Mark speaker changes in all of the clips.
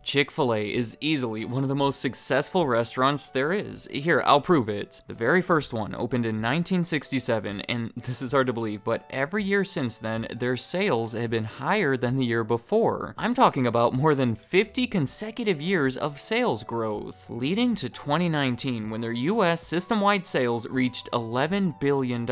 Speaker 1: Chick-fil-A is easily one of the most successful restaurants there is. Here, I'll prove it. The very first one opened in 1967, and this is hard to believe, but every year since then, their sales have been higher than the year before. I'm talking about more than 50 consecutive years of sales growth, leading to 2019 when their US system-wide sales reached $11 billion,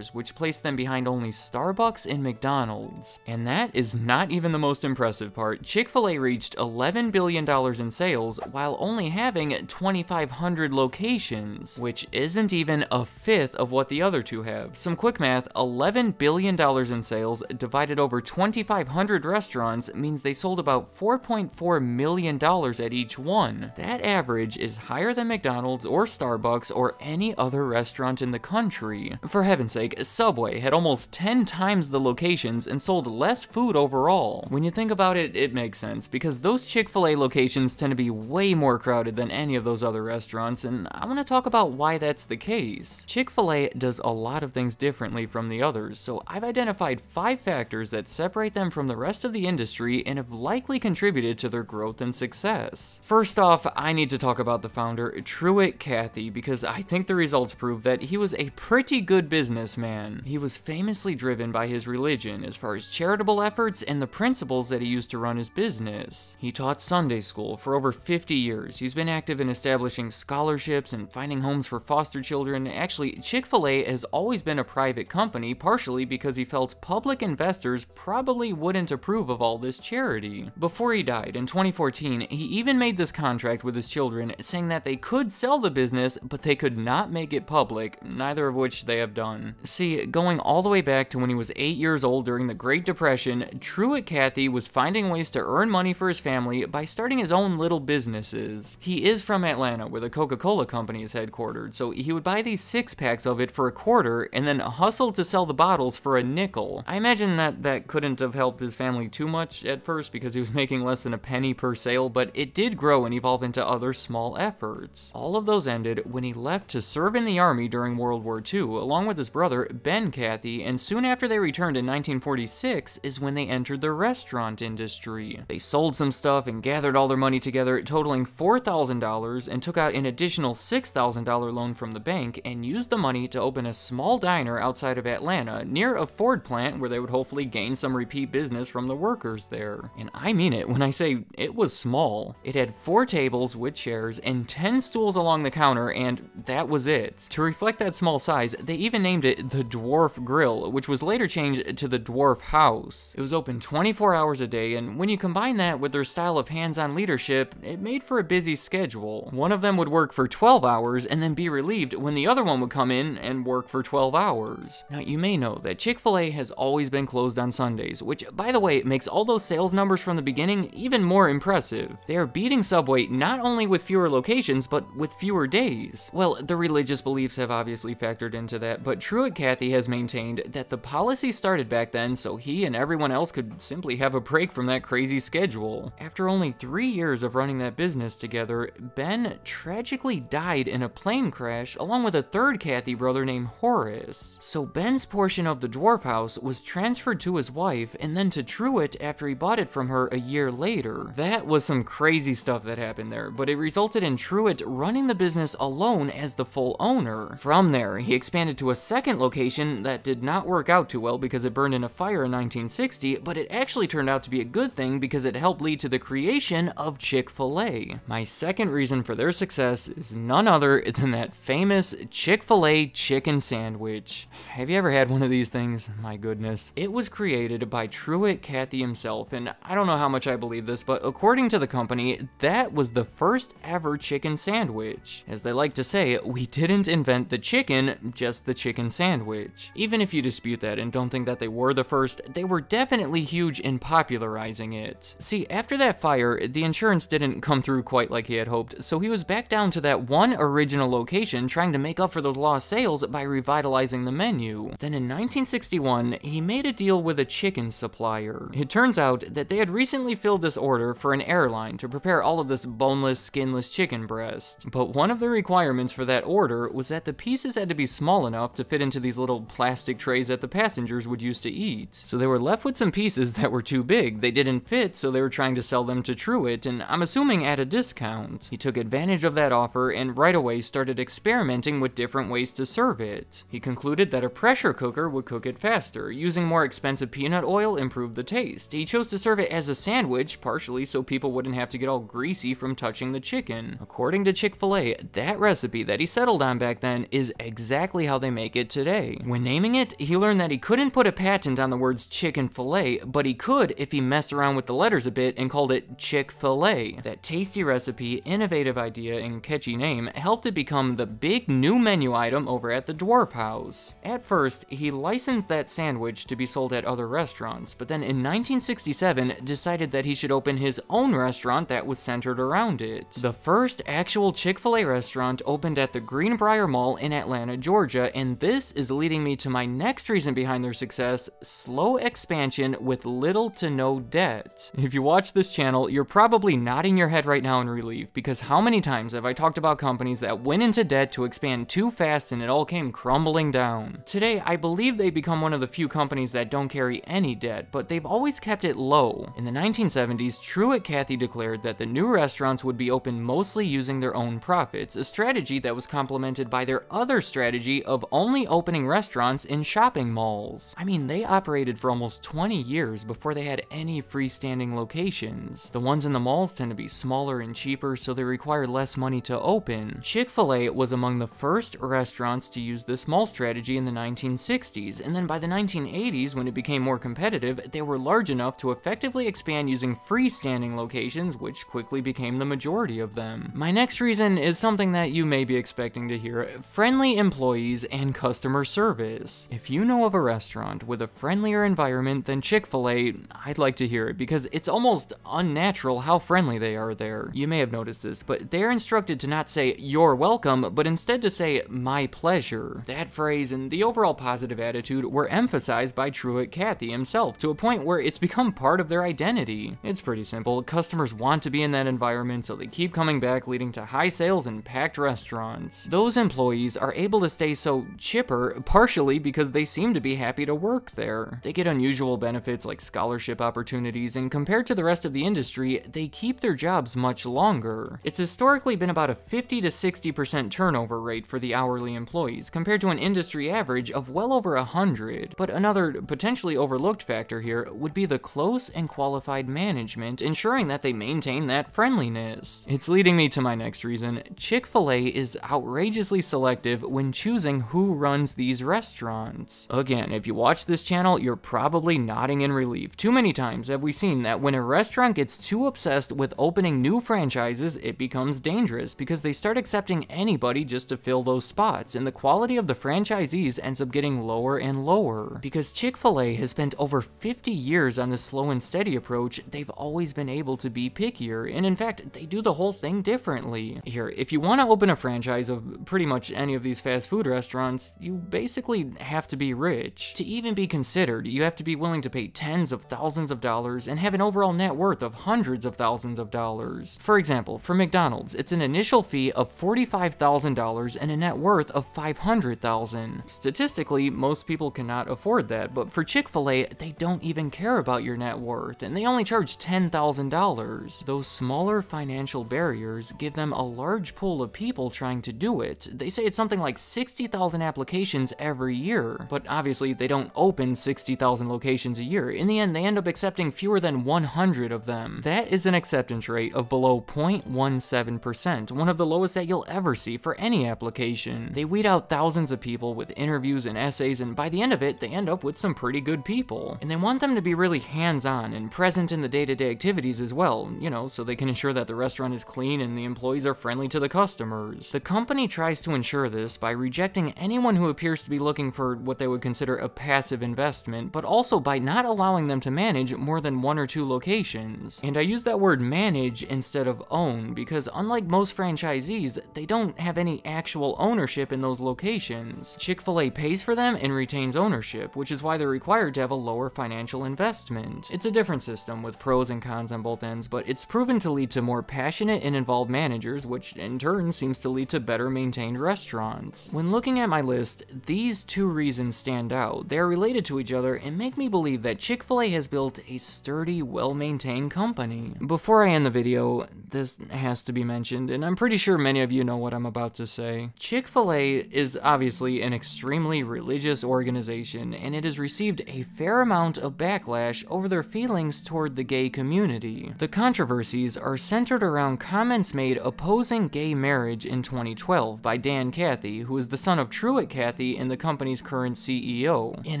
Speaker 1: which placed them behind only Starbucks and McDonald's. And that is not even the most impressive part. Chick-fil-A reached $11 billion in sales while only having 2,500 locations, which isn't even a fifth of what the other two have. Some quick math, $11 billion in sales divided over 2,500 restaurants means they sold about $4.4 million at each one. That average is higher than McDonald's or Starbucks or any other restaurant in the country. For heaven's sake, Subway had almost 10 times the locations and sold less food overall. When you think about it, it makes sense, because those Chick-fil-A locations tend to be way more crowded than any of those other restaurants, and I want to talk about why that's the case. Chick-fil-A does a lot of things differently from the others, so I've identified 5 factors that separate them from the rest of the industry and have likely contributed to their growth and success. First off, I need to talk about the founder, Truett Cathy, because I think the results prove that he was a pretty good businessman. He was famously driven by his religion as far as charitable efforts and the principles that he used to run his business. He taught Sunday school for over 50 years. He's been active in establishing scholarships and finding homes for foster children. Actually, Chick-fil-A has always been a private company, partially because he felt public investors probably wouldn't approve of all this charity. Before he died in 2014, he even made this contract with his children, saying that they could sell the business, but they could not make it public, neither of which they have done. See, going all the way back to when he was 8 years old during the Great Depression, Truett Cathy was finding ways to earn money for his family by starting his own little businesses. He is from Atlanta, where the Coca-Cola company is headquartered, so he would buy these 6-packs of it for $0.25 and then hustle to sell the bottles for a nickel. I imagine that couldn't have helped his family too much at first because he was making less than a penny per sale, but it did grow and evolve into other small efforts. All of those ended when he left to serve in the army during World War II, along with his brother, Ben Cathy, and soon after they returned in 1946 is when they entered the restaurant industry. They sold some stuff and gathered all their money together, totaling $4,000, and took out an additional $6,000 loan from the bank and used the money to open a small diner outside of Atlanta near a Ford plant where they would hopefully gain some repeat business from the workers there. And I mean it when I say it was small. It had 4 tables with chairs and 10 stools along the counter, and that was it. To reflect that small size, they even named it the Dwarf Grill, which was later changed to the Dwarf House. It was open 24 hours a day, and when you combine that with their style of hands-on leadership, it made for a busy schedule. One of them would work for 12 hours and then be relieved when the other one would come in and work for 12 hours. Now, you may know that Chick-fil-A has always been closed on Sundays, which, by the way, makes all those sales numbers from the beginning even more impressive. They are beating Subway not only with fewer locations, but with fewer days. Well, the religious beliefs have obviously factored into that, but Truett Cathy has maintained that the policy started back then so he and everyone else could simply have a break from that crazy schedule. After only 3 years of running that business together, Ben tragically died in a plane crash along with a third Cathy brother named Horace. So Ben's portion of the Dwarf House was transferred to his wife and then to Truett after he bought it from her a year later. That was some crazy stuff that happened there, but it resulted in Truett running the business alone as the full owner. From there, he expanded to a second location that did not work out too well because it burned in a fire in 1960, but it actually turned out to be a good thing because it helped lead to the creation of Chick-fil-A. My second reason for their success is none other than that famous Chick-fil-A chicken sandwich. Have you ever had one of these things? My goodness. It was created by Truett Cathy himself, and I don't know how much I believe this, but according to the company, that was the first ever chicken sandwich. As they like to say, we didn't invent the chicken, just the chicken sandwich. Even if you dispute that and don't think that they were the first, they were definitely huge in popularizing it. See, after that fire, the insurance didn't come through quite like he had hoped, so he was back down to that one original location trying to make up for those lost sales by revitalizing the menu. Then in 1961, he made a deal with a chicken supplier. It turns out that they had recently filled this order for an airline to prepare all of this boneless, skinless chicken breast. But one of the requirements for that order was that the pieces had to be small enough to fit into these little plastic trays that the passengers would use to eat. So they were left with some pieces that were too big. They didn't fit, so they were trying to sell them to Truett, and I'm assuming at a discount. He took advantage of that offer and right away started experimenting with different ways to serve it. He concluded that a pressure cooker would cook it faster. Using more expensive peanut oil improved the taste. He chose to serve it as a sandwich, partially so people wouldn't have to get all greasy from touching the chicken. According to Chick-fil-A, that recipe that he settled on back then is exactly how they make it today. When naming it, he learned that he couldn't put a patent on the words chicken fillet, but he could if he messed around with the letters a bit and called it Chick-fil-A. That tasty recipe, innovative idea, and catchy name helped it become the big new menu item over at the Dwarf House. At first, he licensed that sandwich to be sold at other restaurants, but then in 1967 decided that he should open his own restaurant that was centered around it. The first actual Chick-fil-A restaurant opened at the Greenbrier Mall in Atlanta, Georgia, and this is leading me to my next reason behind their success: slow expansion with little to no debt. If you watch this channel, you're probably nodding your head right now in relief, because how many times have I talked about companies that went into debt to expand too fast and it all came crumbling down? Today, I believe they become one of the few companies that don't carry any debt, but they've always kept it low. In the 1970s, Truett Cathy declared that the new restaurants would be open mostly using their own profits, a strategy that was complemented by their other strategy of only opening restaurants in shopping malls. I mean, they operated for almost 20 years before they had any freestanding locations. The ones in the malls tend to be smaller and cheaper, so they require less money to open. Chick-fil-A was among the first restaurants to use this mall strategy in the 1960s, and then by the 1980s, when it became more competitive, they were large enough to effectively expand using freestanding locations, which quickly became the majority of them. My next reason is something that you may be expecting to hear: friendly employees and customer service. If you know of a restaurant with a friendlier environment than Chick-fil-A, I'd like to hear it, because it's almost unnatural how friendly they are there. You may have noticed this, but they're instructed to not say "you're welcome," but instead to say "my pleasure." That phrase and the overall positive attitude were emphasized by Truett Cathy himself to a point where it's become part of their identity. It's pretty simple. Customers want to be in that environment, so they keep coming back, leading to high sales and packed restaurants. Those employees are able to stay so chipper partially because they seem to be happy to work there. They get unusual benefits like scholarship opportunities, and compared to the rest of the industry, they keep their jobs much longer. It's historically been about a 50 to 60% turnover rate for the hourly employees, compared to an industry average of well over 100. But another potentially overlooked factor here would be the close and qualified management, ensuring that they maintain that friendliness. It's leading me to my next reason. Chick-fil-A is outrageously selective when choosing who runs these restaurants. Again, if you watch this channel, you're probably nodding in relief. Too many times have we seen that when a restaurant gets too obsessed with opening new franchises, it becomes dangerous because they start accepting anybody just to fill those spots, and the quality of the franchisees ends up getting lower and lower. Because Chick-fil-A has spent over 50 years on this slow and steady approach, they've always been able to be pickier, and in fact, they do the whole thing differently. Here, if you want to open a franchise of pretty much any of these fast food restaurants, you basically have to be rich. To even be considered, you have to be willing to pay tens of thousands of dollars and have an overall net worth of hundreds of thousands of dollars. For example, for McDonald's, it's an initial fee of $45,000 and a net worth of $500,000. Statistically, most people cannot afford that, but for Chick-fil-A, they don't even care about your net worth, and they only charge $10,000. Those smaller financial barriers give them a large pool of people trying to do it. They say it's something like 60,000 applications every year, but obviously they don't open 60,000 locations a year. In the end, they end up accepting fewer than 100 of them. That is an acceptance rate of below 0.17%, one of the lowest that you'll ever see for any application. They weed out thousands of people with interviews and essays, and by the end of it, they end up with some pretty good people. And they want them to be really hands-on and present in the day-to-day activities as well, you know, so they can ensure that the restaurant is clean and the employees are friendly to the customers. The company tries to ensure this by rejecting anyone who appears to be looking for what they would consider a passive investment, but also by not allowing them to manage more than 1 or 2 locations. And I use use that word manage instead of own, because unlike most franchisees, they don't have any actual ownership in those locations. Chick-fil-A pays for them and retains ownership, which is why they're required to have a lower financial investment. It's a different system with pros and cons on both ends, but it's proven to lead to more passionate and involved managers, which in turn seems to lead to better maintained restaurants. When looking at my list, these two reasons stand out. They are related to each other and make me believe that Chick-fil-A has built a sturdy, well-maintained company. Before I end the video, this has to be mentioned, and I'm pretty sure many of you know what I'm about to say. Chick-fil-A is obviously an extremely religious organization, and it has received a fair amount of backlash over their feelings toward the gay community. The controversies are centered around comments made opposing gay marriage in 2012 by Dan Cathy, who is the son of Truett Cathy and the company's current CEO, in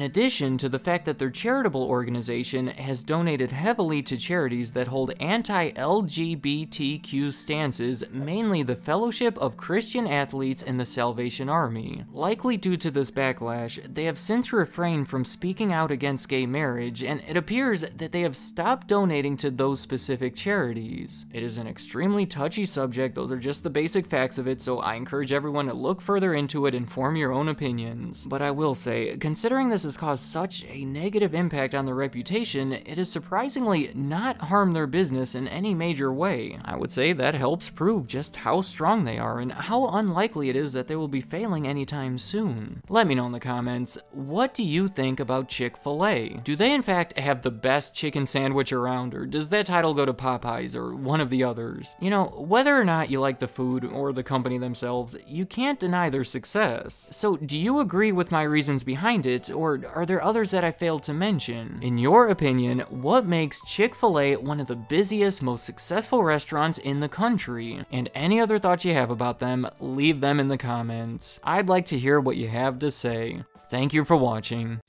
Speaker 1: addition to the fact that their charitable organization has donated heavily to charities that hold anti-LGBTQ stances, mainly the Fellowship of Christian Athletes and the Salvation Army. Likely due to this backlash, they have since refrained from speaking out against gay marriage, and it appears that they have stopped donating to those specific charities. It is an extremely touchy subject, those are just the basic facts of it, so I encourage everyone to look further into it and form your own opinions. But I will say, considering this has caused such a negative impact on their reputation, it has surprisingly not harmed their business in any major way. I would say that helps prove just how strong they are and how unlikely it is that they will be failing anytime soon. Let me know in the comments, what do you think about Chick-fil-A? Do they in fact have the best chicken sandwich around, or does that title go to Popeyes or one of the others? You know, whether or not you like the food or the company themselves, you can't deny their success. So do you agree with my reasons behind it, or are there others that I failed to mention? In your opinion, what makes Chick-fil-A one of the busiest, most successful restaurants in the country? And any other thoughts you have about them, leave them in the comments. I'd like to hear what you have to say. Thank you for watching.